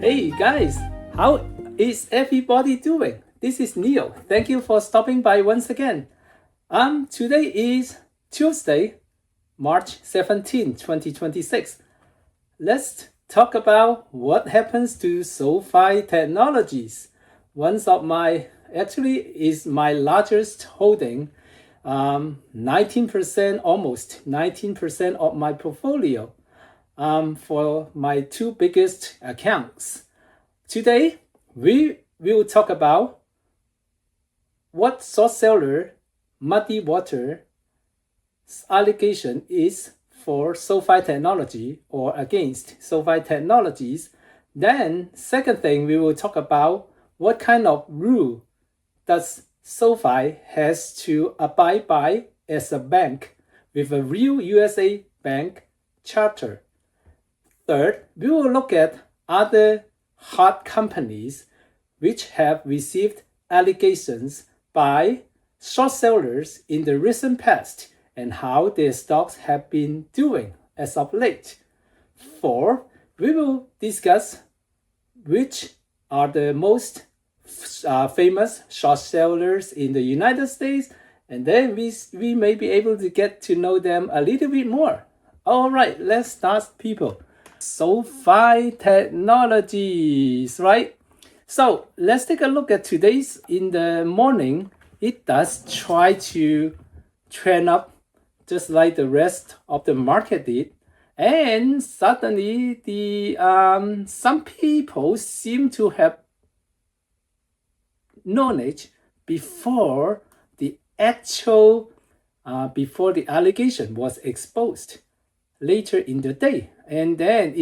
Hey guys, how is everybody doing? This is Neil. Thank you for stopping by once again. Today is Tuesday, March 17, 2026. Let's talk about what happens to SoFi Technologies. Actually is my largest holding, 19%, almost 19% of my portfolio for my two biggest accounts. Today, we will talk about what Shortseller muddy water allegation is for SoFi technology or against SoFi technologies. Then, second thing, we will talk about what kind of rule does SoFi has to abide by as a bank with a real USA bank charter. Third, we will look at other hot companies which have received allegations by short sellers in the recent past and how their stocks have been doing as of late. Fourth, we will discuss which are the most famous short sellers in the United States, and then we may be able to get to know them a little bit more. All right, let's start, people. SoFi Technologies, right? So let's take a look at today's. In the morning, it does try to trend up just like the rest of the market did. And suddenly the some people seem to have knowledge before the allegation was exposed later in the day, and then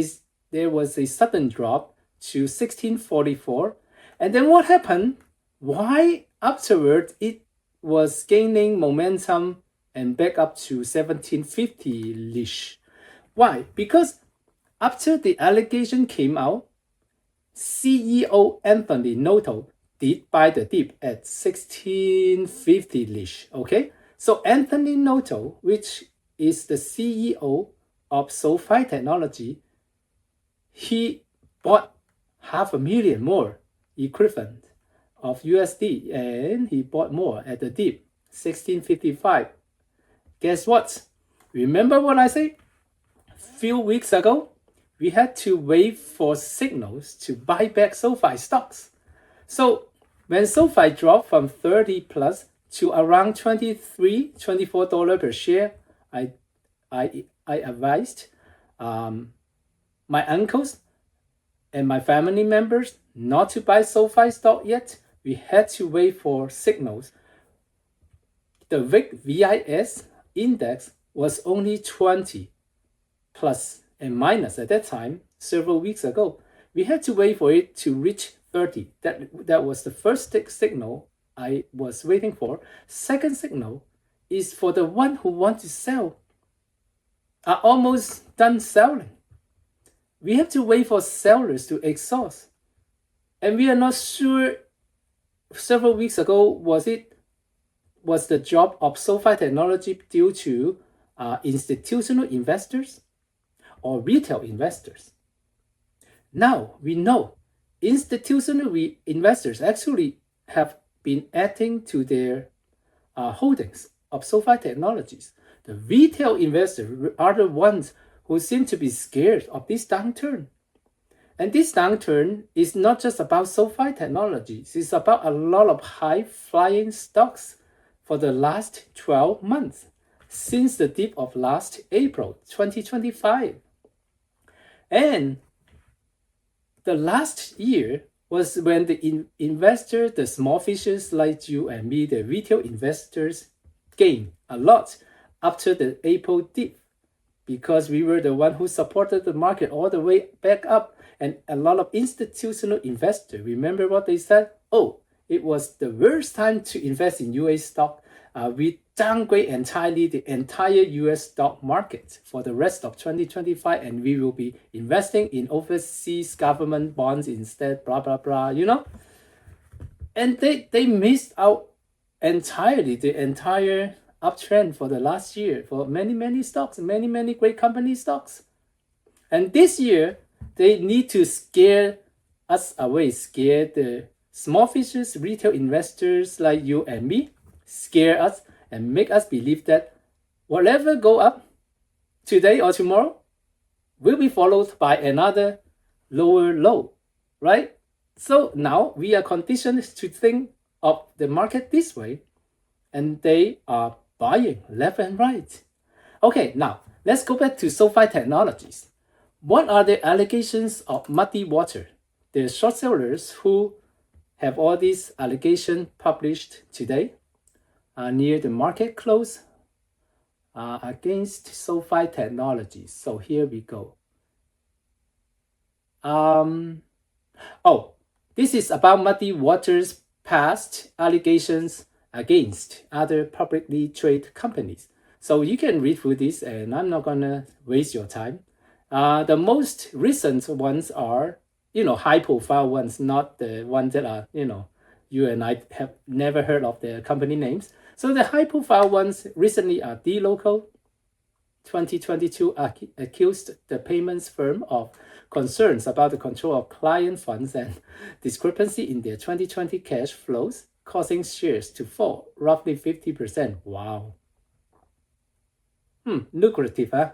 there was a sudden drop to 1644. And then what happened? Why afterward it was gaining momentum and back up to 1750-ish? Why? Because after the allegation came out, CEO Anthony Noto did buy the dip at 1650-ish. Okay, so Anthony Noto, which is the CEO of SoFi Technology, he bought 500,000 more equivalent of USD, and he bought more at the dip 1655. Guess what? Remember what I said? Few weeks ago, we had to wait for signals to buy back SoFi stocks. So when SoFi dropped from 30 plus to around $23, $24 per share, I advised my uncles and my family members not to buy SoFi stock yet. We had to wait for signals. The VIX index was only 20 plus and minus at that time, several weeks ago. We had to wait for it to reach 30. That was the first signal I was waiting for. Second signal is for the one who want to sell are almost done selling. We have to wait for sellers to exhaust. And we are not sure several weeks ago was the drop of SoFi Technology due to institutional investors or retail investors. Now we know institutional investors actually have been adding to their holdings of SoFi Technologies. The retail investors are the ones who seem to be scared of this downturn. And this downturn is not just about SoFi Technologies, it's about a lot of high-flying stocks for the last 12 months, since the dip of last April 2025. And the last year was when the investors, the small fishes like you and me, the retail investors, gained a lot after the April dip, because we were the one who supported the market all the way back up. And a lot of institutional investors, remember what they said? Oh, it was the worst time to invest in US stock. We downgrade entirely the entire US stock market for the rest of 2025, and we will be investing in overseas government bonds instead, blah, blah, blah, you know? And they missed out entirely the entire uptrend for the last year for many stocks, many great company stocks. And this year, they need to scare us away, scare the small fishes, retail investors like you and me, scare us and make us believe that whatever go up today or tomorrow will be followed by another lower low, right? So now we are conditioned to think of the market this way, and they are buying left and right. Okay, now let's go back to SoFi Technologies. What are the allegations of muddy water? The short sellers who have all these allegations published today near the market close against SoFi Technologies. So here we go. This is about muddy water's past allegations against other publicly traded companies. So you can read through this, and I'm not gonna waste your time. The most recent ones are, high-profile ones, not the ones that are, you and I have never heard of the company names. So the high-profile ones recently are dLocal. 2022 accused the payments firm of concerns about the control of client funds and discrepancy in their 2020 cash flows, causing shares to fall roughly 50%. Wow. Lucrative, huh?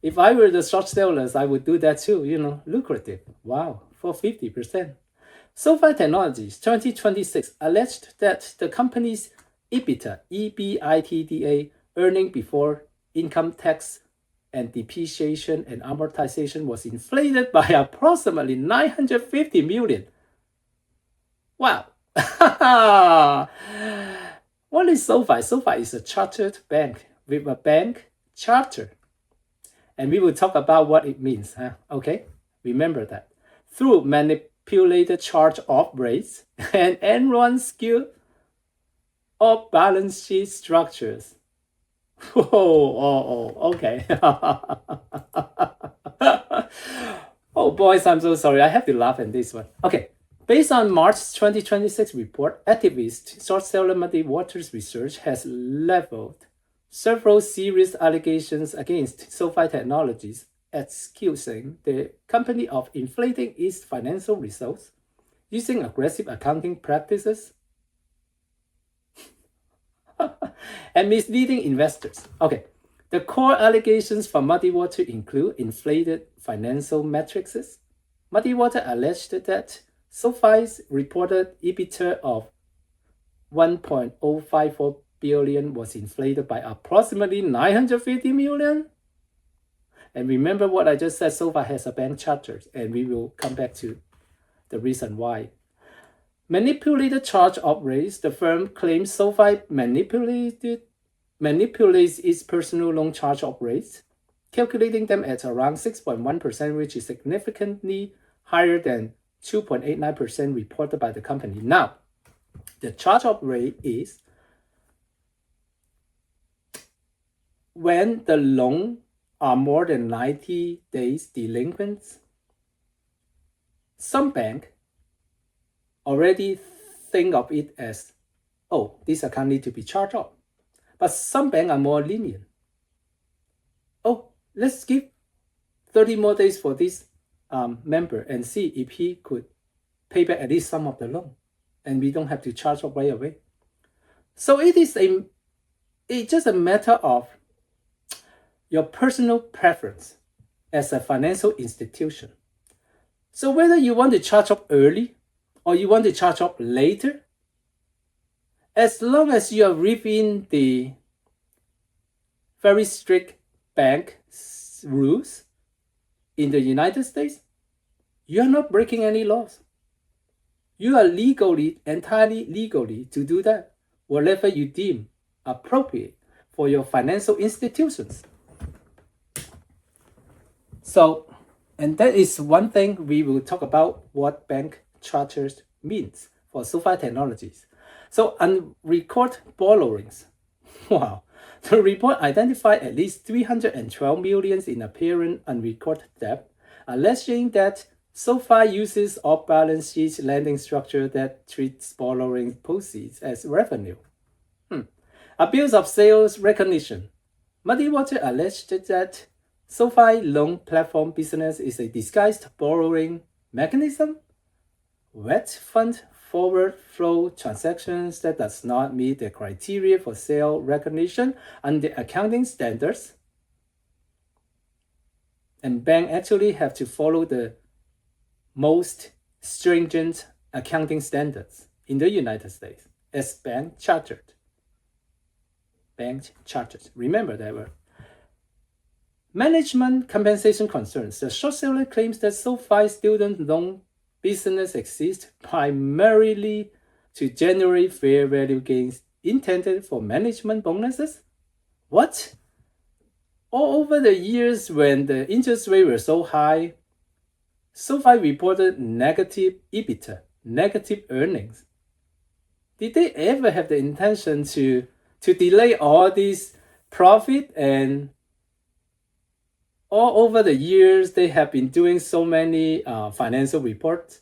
If I were the short sellers, I would do that too, lucrative. Wow, for 50%. SoFi Technologies 2026 alleged that the company's EBITDA, EBITDA, earning before income tax and depreciation and amortization was inflated by approximately 950 million. Wow. What is SoFi? SoFi is a chartered bank with a bank charter. And we will talk about what it means. Okay, remember that. Through manipulated charge-off rates and end-run skill of balance sheet structures. Okay. Oh, boys, I'm so sorry. I have to laugh at this one. Okay. Based on March 2026 report, activist short seller Muddy Waters Research has leveled several serious allegations against SoFi Technologies, accusing the company of inflating its financial results, using aggressive accounting practices, and misleading investors. Okay, the core allegations from Muddy Water include inflated financial metrics. Muddy Water alleged that SoFi's reported EBITDA of 1.054 billion was inflated by approximately 950 million. And remember what I just said, SoFi has a bank charter, and we will come back to the reason why. Manipulated charge-off rates. The firm claims SoFi manipulates its personal loan charge-off rates, calculating them at around 6.1%, which is significantly higher than 2.89% reported by the company. Now, the charge-off rate is when the loan are more than 90 days delinquent. Some bank already think of it as, oh, this account need to be charged off. But some banks are more lenient. Oh, let's give 30 more days for this member and see if he could pay back at least some of the loan, and we don't have to charge off right away. So it is it's just a matter of your personal preference as a financial institution. So whether you want to charge off early or you want to charge off later, as long as you are within the very strict bank rules in the United States, you are not breaking any laws. You are entirely legally to do that, whatever you deem appropriate for your financial institutions. So, and that is one thing we will talk about what bank charters means for SoFi Technologies. So, unrecorded borrowings. Wow. The report identified at least 312 million in apparent unrecorded debt, alleging that SoFi uses off-balance sheet lending structure that treats borrowing proceeds as revenue. Abuse of sales recognition. Muddy Water alleged that SoFi loan platform business is a disguised borrowing mechanism wet fund forward flow transactions that does not meet the criteria for sale recognition under accounting standards. And banks actually have to follow the most stringent accounting standards in the United States as bank chartered. Bank chartered. Remember that word. Management compensation concerns. The short seller claims that SoFi student loan business exists primarily to generate fair value gains intended for management bonuses. What? All over the years when the interest rates were so high, SoFi reported negative EBITDA, negative earnings. Did they ever have the intention to delay all this profit? And all over the years, they have been doing so many financial reports.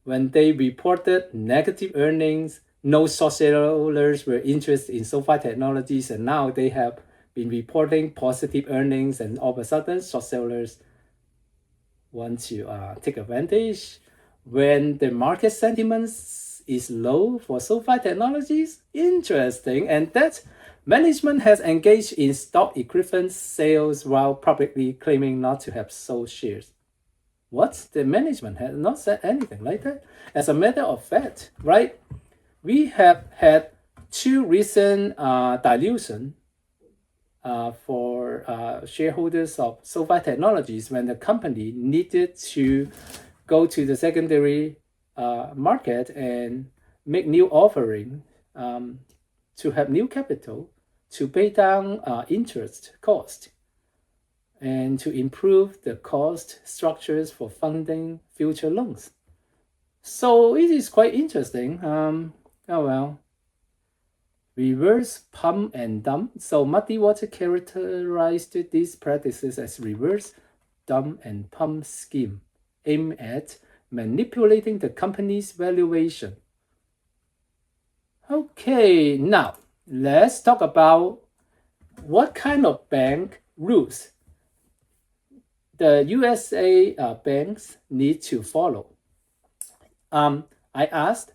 When they reported negative earnings, no short sellers were interested in SoFi Technologies, and now they have been reporting positive earnings, and all of a sudden, short sellers want to take advantage. When the market sentiment is low for SoFi Technologies, interesting, and that management has engaged in stock equivalent sales while publicly claiming not to have sold shares. What? The management has not said anything like that. As a matter of fact, right, we have had two recent dilution for shareholders of SoFi Technologies when the company needed to go to the secondary market and make new offering to have new capital to pay down interest cost and to improve the cost structures for funding future loans. So it is quite interesting. Reverse pump and dump. So Muddy Water characterized these practices as reverse dump and pump scheme aimed at manipulating the company's valuation. Okay, now let's talk about what kind of bank rules the USA banks need to follow. I asked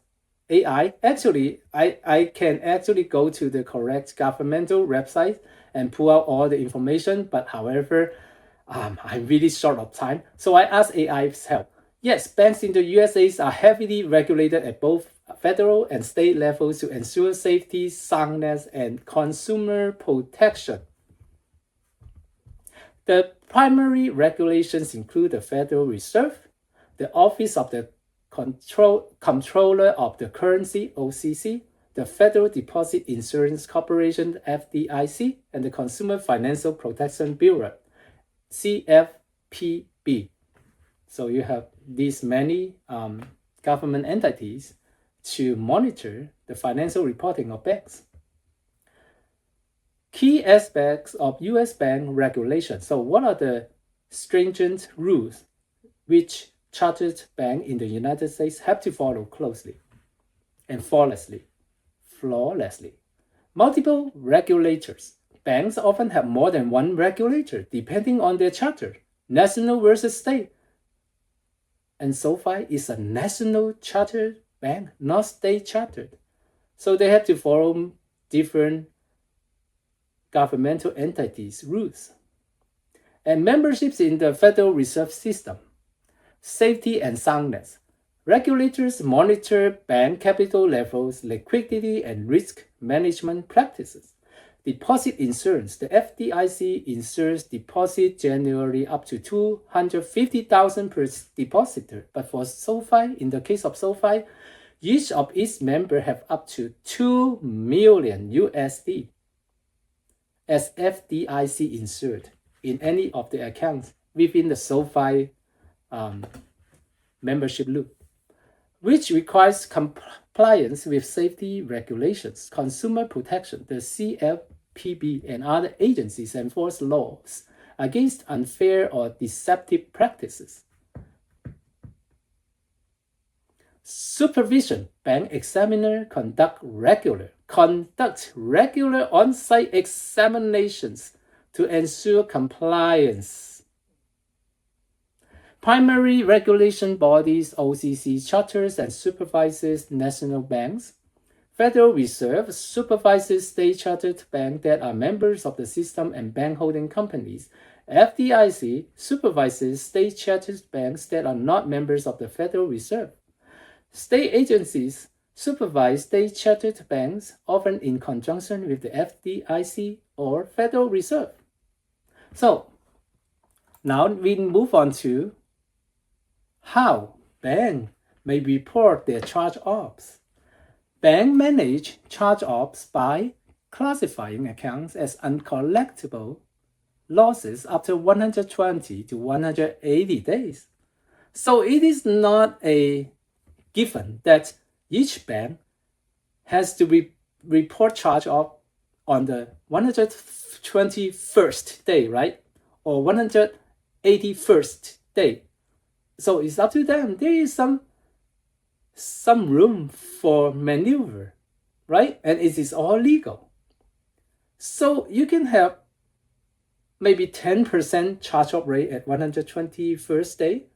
AI. Actually, I can actually go to the correct governmental website and pull out all the information, but however, I'm really short of time. So I asked AI's help. Yes, banks in the USA are heavily regulated at both federal and state levels to ensure safety, soundness, and consumer protection. The primary regulations include the Federal Reserve, the Office of the Comptroller of the Currency, OCC, the Federal Deposit Insurance Corporation, FDIC, and the Consumer Financial Protection Bureau, CFPB. So you have these many government entities to monitor the financial reporting of banks. Key aspects of US bank regulation. So what are the stringent rules which chartered banks in the United States have to follow closely and flawlessly? Multiple regulators. Banks often have more than one regulator depending on their charter, national versus state. And SoFi is a national chartered bank, not state chartered. So they have to follow different governmental entities' rules. And memberships in the Federal Reserve System. Safety and soundness. Regulators monitor bank capital levels, liquidity, and risk management practices. Deposit insurance. The FDIC insures deposit generally up to $250,000 per depositor. But for SoFi, in the case of SoFi, each of its members have up to $2 million USD as FDIC insured in any of the accounts within the SoFi membership loop, which requires compliance with safety regulations, consumer protection. The CFPB and other agencies enforce laws against unfair or deceptive practices. Supervision. Bank examiner conduct regular on-site examinations to ensure compliance. Primary regulation bodies, OCC, charters and supervises national banks. Federal Reserve supervises state-chartered banks that are members of the system and bank holding companies. FDIC supervises state-chartered banks that are not members of the Federal Reserve. State agencies supervise state-chartered banks, often in conjunction with the FDIC or Federal Reserve. So, now we move on to how banks may report their charge-offs. Banks manage charge-offs by classifying accounts as uncollectible losses after 120 to 180 days. So it is not a given that each bank has to report charge-off on the 121st day, right? Or 181st day. So it's up to them. There is some room for maneuver, right? And it is all legal. So you can have maybe 10% charge-off rate at 121st day,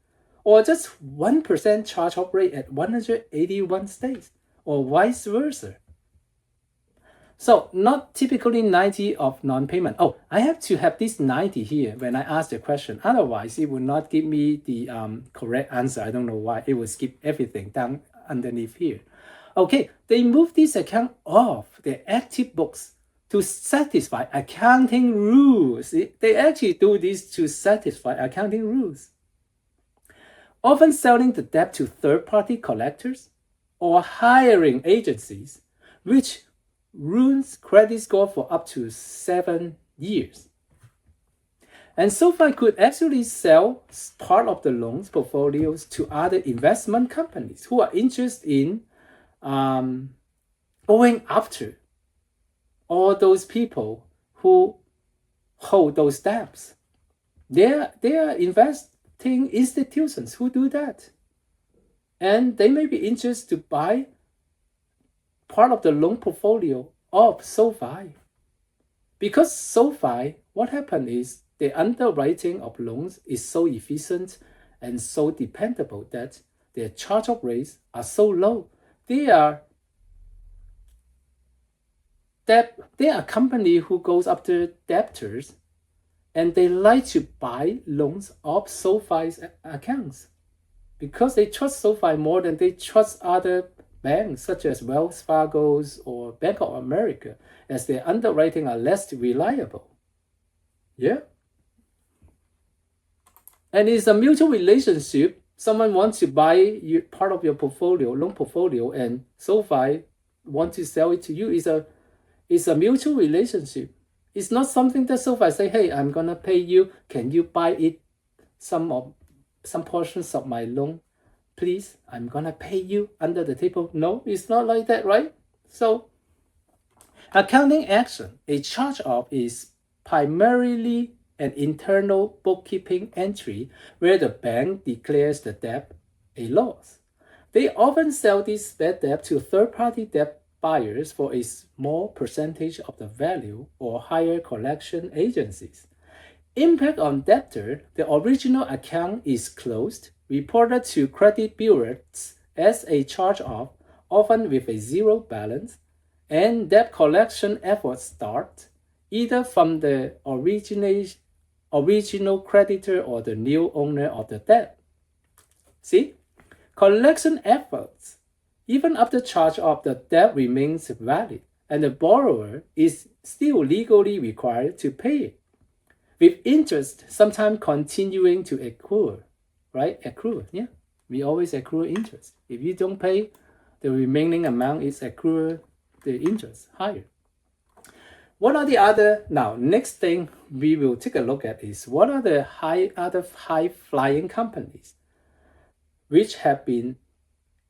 or just 1% charge-off rate at 181 days, or vice versa. So not typically 90 of non-payment. Oh, I have to have this 90 here when I ask the question. Otherwise, it will not give me the correct answer. I don't know why. It will skip everything down underneath here. Okay, they move this account off their active books to satisfy accounting rules. They actually do this to satisfy accounting rules. Often selling the debt to third-party collectors or hiring agencies, which ruins credit score for up to 7 years. And SoFi could actually sell part of the loans portfolios to other investment companies who are interested in going after all those people who hold those debts. They are investing institutions who do that. And they may be interested to buy part of the loan portfolio of SoFi. Because SoFi, what happened is the underwriting of loans is so efficient and so dependable that their charge-off rates are so low. They are a company who goes after debtors, and they like to buy loans of SoFi's accounts because they trust SoFi more than they trust other banks such as Wells Fargo's or Bank of America, as their underwriting are less reliable. Yeah. And it's a mutual relationship. Someone wants to buy you part of your portfolio, loan portfolio, and SoFi wants to sell it to you. It's a mutual relationship. It's not something that SoFi say, hey, I'm gonna pay you. Can you buy it some portions of my loan? Please, I'm gonna pay you under the table. No, it's not like that, right? So accounting action, a charge-off is primarily an internal bookkeeping entry where the bank declares the debt a loss. They often sell this bad debt to third-party debt buyers for a small percentage of the value or hire collection agencies. Impact on debtor, the original account is closed, reported to credit bureaus as a charge-off, often with a zero balance, and debt collection efforts start either from the original creditor or the new owner of the debt. See? Collection efforts, even after charge-off, the debt remains valid, and the borrower is still legally required to pay it, with interest sometimes continuing to accrue, right? Accrue, yeah. We always accrue interest. If you don't pay, the remaining amount is accrue the interest higher. What are the other, now next thing we will take a look at is what are the other high-flying companies which have been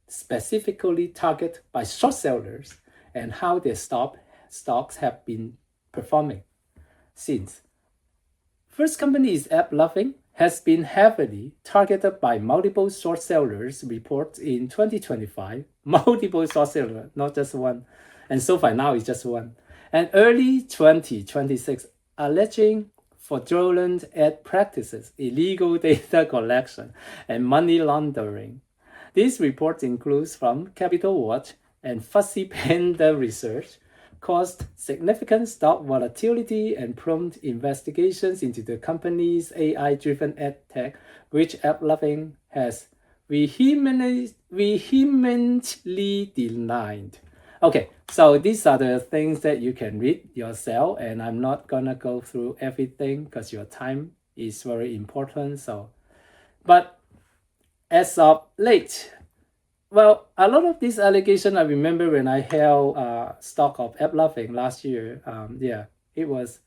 specifically targeted by short sellers and how their stocks have been performing since. First company is AppLovin, has been heavily targeted by multiple short sellers reports in 2025. Multiple short sellers, not just one. And SoFi now is just one. And early 2026, alleging fraudulent ad practices, illegal data collection, and money laundering. These reports include from Capital Watch and Fuzzy Panda Research, caused significant stock volatility and prompted investigations into the company's AI-driven ad tech, which AppLovin has vehemently denied. Okay, so these are the things that you can read yourself, and I'm not gonna go through everything because your time is very important. So, but as of late, well, a lot of these allegations I remember when I held stock of AppLovin last year. It was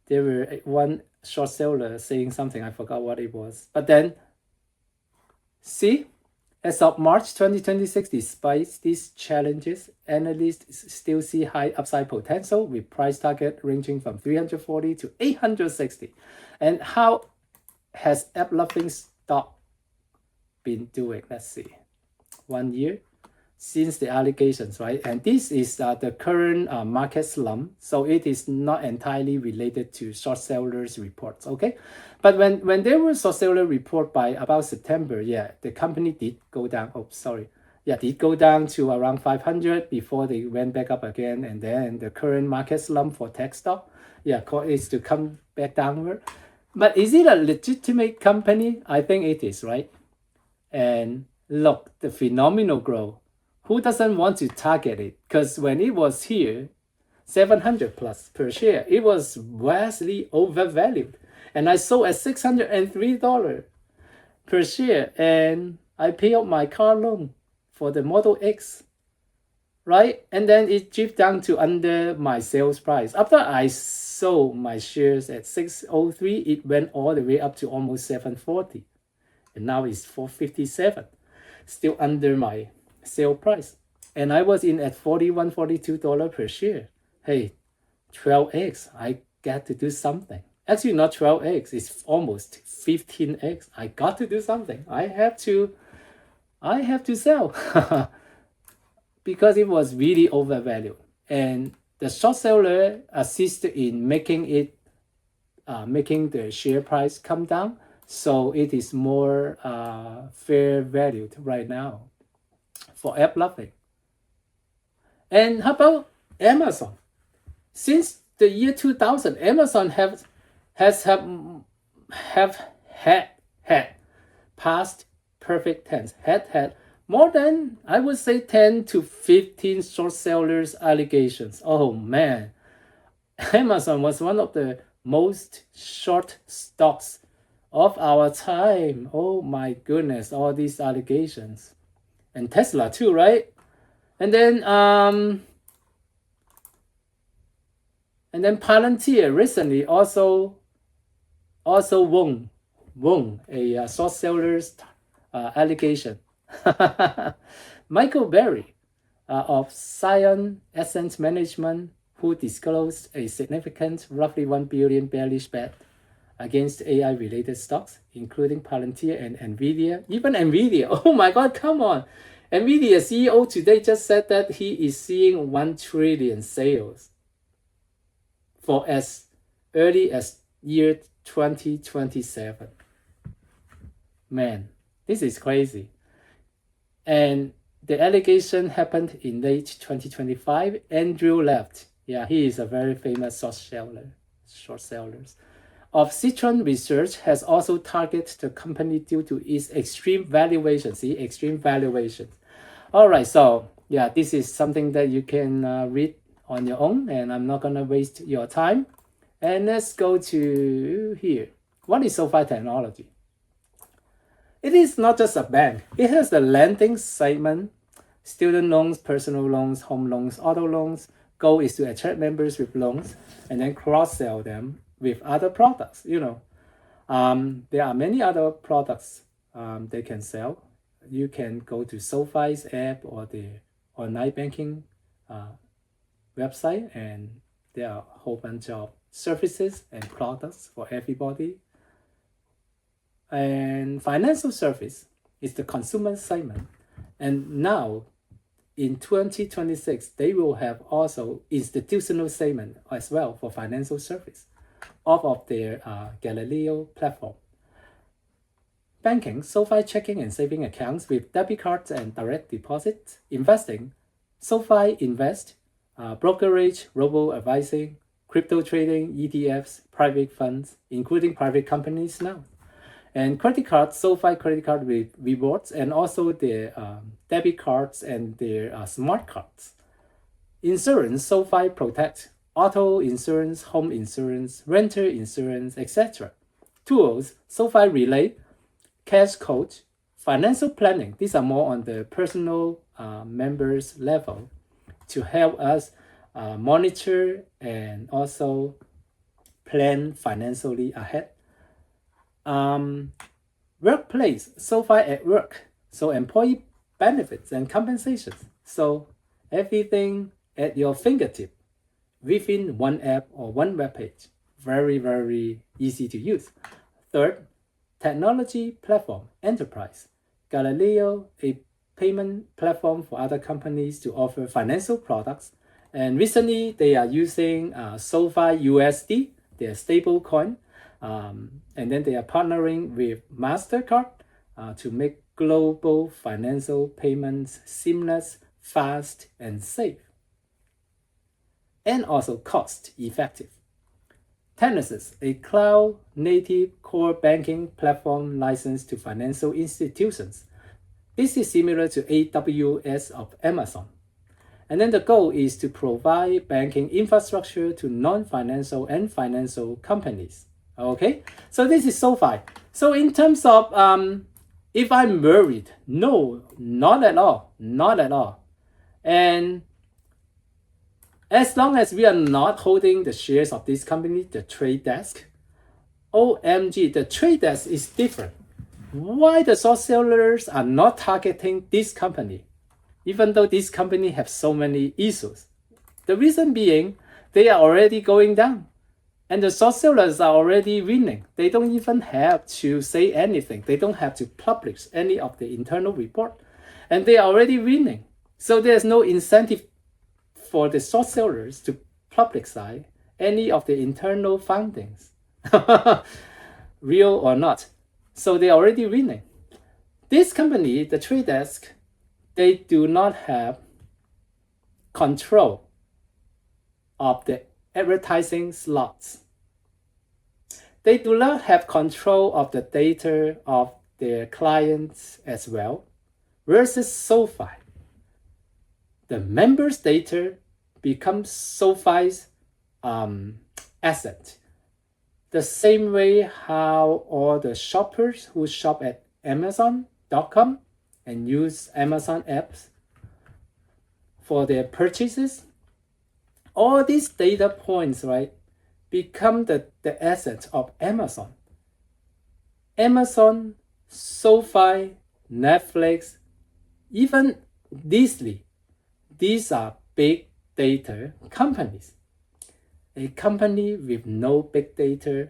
there were one short seller saying something, I forgot what it was. But then, see, as of March 2026, despite these challenges, analysts still see high upside potential with price target ranging from 340 to 860. And how has AppLovin stock been doing? Let's see. 1 year since the allegations, right? And this is the current market slump, so it is not entirely related to short sellers reports, okay? But when there was short seller report by about September, the company did go down. Did go down to around 500 before they went back up again, and then the current market slump for tech stock, is to come back downward. But is it a legitimate company? I think it is, right? And look, the phenomenal growth. Who doesn't want to target it? Because when it was here, 700 plus per share, it was vastly overvalued. And I sold at $603 per share, and I pay up my car loan for the Model X, right? And then it dipped down to under my sales price. After I sold my shares at 603, it went all the way up to almost 740. And now it's 457. Still under my sale price. And I was in at $41, $42 per share. Hey, 12x, I got to do something. Actually, not 12x, it's almost 15x. I got to do something. I have to sell because it was really overvalued. And the short seller assisted in making the share price come down. So it is more fair valued right now for AppLovin. And how about Amazon? Since the year 2000, Amazon have had past perfect tense, had more than, I would say, 10 to 15 short sellers allegations. Oh man, Amazon was one of the most short stocks of our time. Oh my goodness, all these allegations. And Tesla too, right? And then Palantir recently also won a short seller's allegation. Michael Berry of Scion Asset Management, who disclosed a significant roughly 1 billion bearish bet against AI-related stocks, including Palantir and NVIDIA. Even NVIDIA, oh my God, come on. NVIDIA CEO today just said that he is seeing 1 trillion sales for as early as year 2027. Man, this is crazy. And the allegation happened in late 2025. Andrew left. Yeah, he is a very famous short seller. Of Citron Research has also targeted the company due to its extreme valuation. See, extreme valuations. All right, so yeah, this is something that you can read on your own, and I'm not gonna waste your time. And let's go to here. What is SoFi Technology? It is not just a bank. It has the lending segment, student loans, personal loans, home loans, auto loans. Goal is to attract members with loans and then cross-sell them with other products. There are many other products they can sell. You can go to SoFi's app or the online banking website, and there are a whole bunch of services and products for everybody. And financial service is the consumer segment. And now in 2026, they will have also institutional segment as well for financial service. off of their Galileo platform. Banking, SoFi checking and saving accounts with debit cards and direct deposit. Investing, SoFi Invest, brokerage, robo-advising, crypto trading, ETFs, private funds, including private companies now. And credit cards, SoFi credit card with rewards, and also their debit cards and their smart cards. Insurance, SoFi Protect, auto insurance, home insurance, renter insurance, etc. Tools, SoFi Relay, cash coach, financial planning. These are more on the personal members level to help us monitor and also plan financially ahead. Workplace, SoFi at work. So employee benefits and compensations. So everything at your fingertip within one app or one web page. Very, very easy to use. Third, technology platform, enterprise. Galileo, a payment platform for other companies to offer financial products. And recently, they are using SoFi USD, their stable coin. And then they are partnering with MasterCard to make global financial payments seamless, fast, and safe. And also cost effective. Technisys, a cloud-native core banking platform licensed to financial institutions. This is similar to AWS of Amazon. And then the goal is to provide banking infrastructure to non-financial and financial companies. Okay, so this is SoFi. So in terms of if I'm worried, no, not at all, not at all. And as long as we are not holding the shares of this company, the trade desk, OMG, the trade desk is different. Why the short sellers are not targeting this company, even though this company have so many issues? The reason being, they are already going down. And the short sellers are already winning. They don't even have to say anything. They don't have to publish any of the internal report. And they are already winning. So there's no incentive for the short sellers to publicize any of the internal findings, real or not. So they're already winning. This company, the trade desk, they do not have control of the advertising slots. They do not have control of the data of their clients as well, versus SoFi. The members' data becomes SoFi's asset. The same way how all the shoppers who shop at Amazon.com and use Amazon apps for their purchases, all these data points, right, become the assets of Amazon. Amazon, SoFi, Netflix, even Disney, these are big data companies. A company with no big data,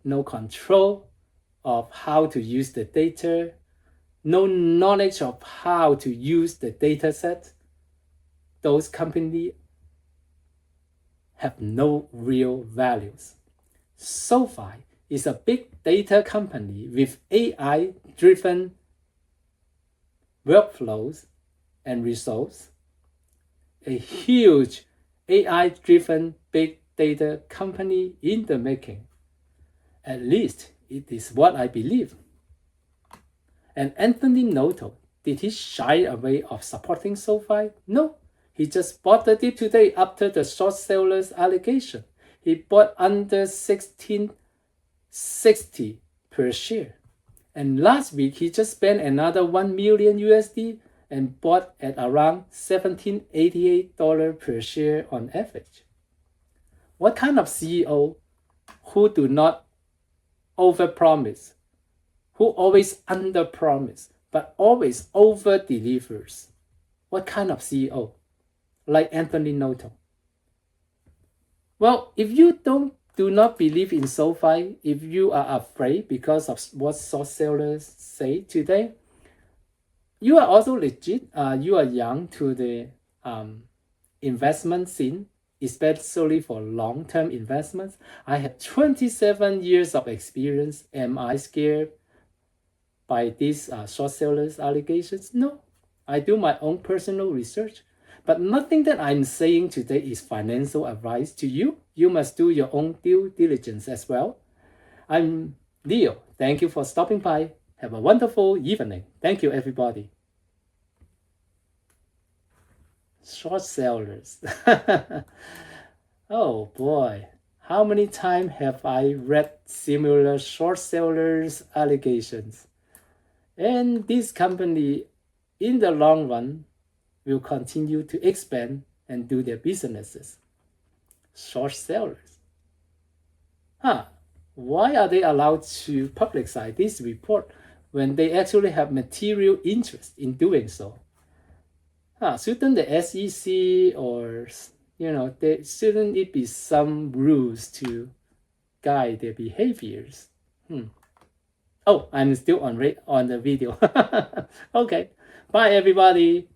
no control of how to use the data, no knowledge of how to use the data set, those companies have no real values. SoFi is a big data company with AI-driven workflows and results, a huge AI-driven big data company in the making. At least it is what I believe. And Anthony Noto, did he shy away of supporting SoFi? No. He just bought the dip today after the short sellers allegation. He bought under 1660 per share. And last week, he just spent another 1 million USD and bought at around $1788 per share on average. What kind of CEO who do not overpromise, who always underpromise, but always over-delivers? What kind of CEO? Like Anthony Noto. Well, if you do not believe in SoFi, if you are afraid because of what short sellers say today, you are also legit. You are young to the investment scene especially for long-term investments. I have 27 years of experience. Am I scared by these short sellers allegations? No, I do my own personal research. But nothing that I'm saying today is financial advice to you. You must do your own due diligence as well. I'm Leo. Thank you for stopping by. Have a wonderful evening. Thank you, everybody. Short sellers. Oh boy. How many times have I read similar short sellers allegations? And this company, in the long run, will continue to expand and do their businesses. Short sellers. Why are they allowed to publicize this report when they actually have material interest in doing so? Shouldn't the SEC or there shouldn't it be some rules to guide their behaviors? Oh, I'm still on the video. Okay, bye everybody.